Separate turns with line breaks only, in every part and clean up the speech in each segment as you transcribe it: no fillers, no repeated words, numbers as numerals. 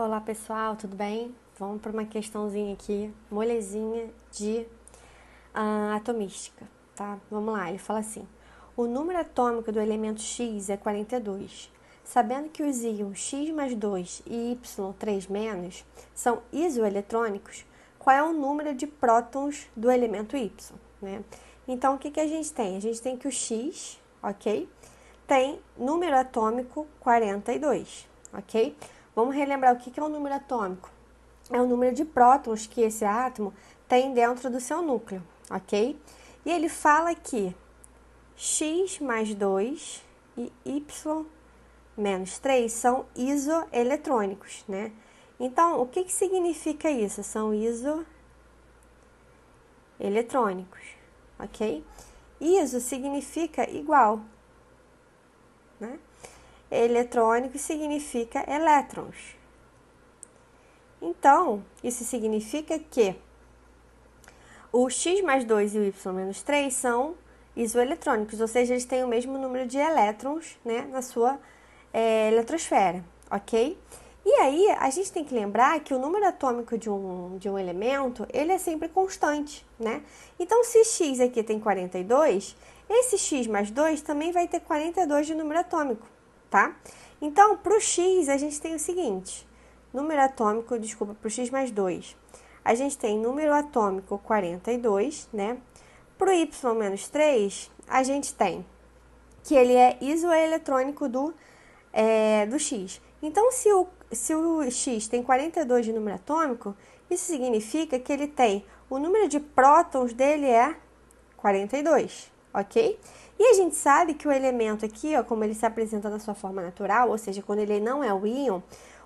Olá pessoal, tudo bem? Vamos para uma questãozinha aqui, molezinha de atomística, tá? Vamos lá, ele fala assim: o número atômico do elemento X é 42. Sabendo que os íons X mais 2 e Y3 menos são isoeletrônicos, qual é o número de prótons do elemento Y, né? Então, o que a gente tem? A gente tem que o X, ok? Tem número atômico 42, ok? Vamos relembrar o que é um número atômico. É o número de prótons que esse átomo tem dentro do seu núcleo, ok? E ele fala que X mais 2 e Y menos 3 são isoeletrônicos, né? Então, o que significa isso? São isoeletrônicos, ok? Iso significa igual, né? Eletrônico significa elétrons. Então, isso significa que o X mais 2 e o Y menos 3 são isoeletrônicos, ou seja, eles têm o mesmo número de elétrons, né, na sua eletrosfera, ok? E aí, a gente tem que lembrar que o número atômico de um elemento, ele é sempre constante, né? Então, se X aqui tem 42, esse X mais 2 também vai ter 42 de número atômico, tá? Então, para o X, a gente tem o seguinte: número atômico, desculpa, para o X mais 2, a gente tem número atômico 42, né? Para o Y menos 3, a gente tem que ele é isoeletrônico do X. Então, se o X tem 42 de número atômico, isso significa que ele tem, o número de prótons dele é 42, ok? E a gente sabe que o elemento aqui, ó, como ele se apresenta na sua forma natural, ou seja, quando ele não é o íon,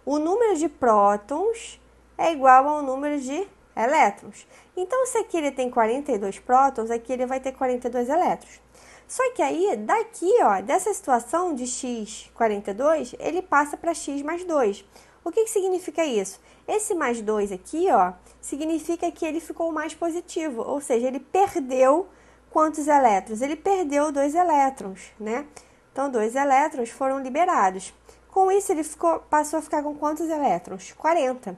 o número de prótons é igual ao número de elétrons. Então, se aqui ele tem 42 prótons, aqui ele vai ter 42 elétrons. Só que aí, daqui, ó, dessa situação de x 42, ele passa para x mais 2. O que significa isso? Esse mais 2 aqui, ó, significa que ele ficou mais positivo, ou seja, ele perdeu quantos elétrons? Ele perdeu 2 elétrons, né? Então, 2 elétrons foram liberados. Com isso, ele passou a ficar com quantos elétrons? 40,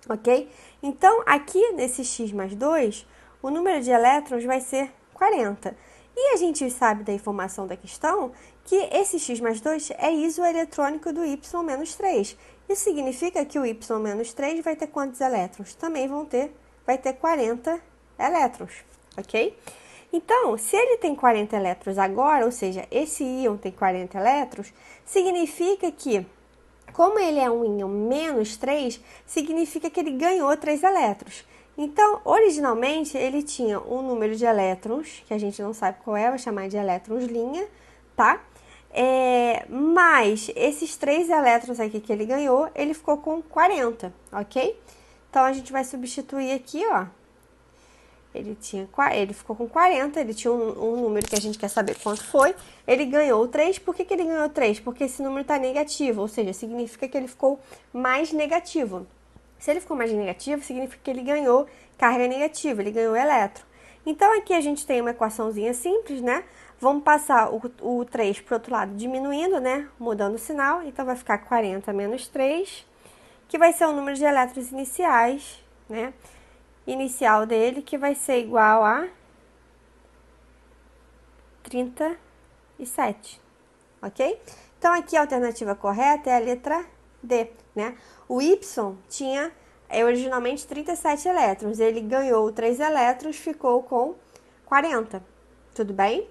ok? Então, aqui nesse x mais 2, o número de elétrons vai ser 40. E a gente sabe da informação da questão que esse x mais 2 é isoeletrônico do y menos 3. Isso significa que o y menos 3 vai ter quantos elétrons? Também vai ter 40 elétrons, ok? Então, se ele tem 40 elétrons agora, ou seja, esse íon tem 40 elétrons, significa que, como ele é um íon menos 3, significa que ele ganhou 3 elétrons. Então, originalmente, ele tinha um número de elétrons, que a gente não sabe qual é, vai chamar de elétrons linha, tá? Mas esses 3 elétrons aqui que ele ganhou, ele ficou com 40, ok? Então, a gente vai substituir aqui, ó. Ele ficou com 40, ele tinha um número que a gente quer saber quanto foi. Ele ganhou 3. Por que ele ganhou 3? Porque esse número está negativo, ou seja, significa que ele ficou mais negativo. Se ele ficou mais negativo, significa que ele ganhou carga negativa, ele ganhou elétron. Então, aqui a gente tem uma equaçãozinha simples, né? Vamos passar o 3 para o outro lado, diminuindo, né? Mudando o sinal. Então, vai ficar 40 menos 3, que vai ser o número de elétrons iniciais, né? Inicial dele, que vai ser igual a 37, ok? Então, aqui a alternativa correta é a letra D, né? O Y tinha originalmente 37 elétrons, ele ganhou 3 elétrons, ficou com 40, tudo bem?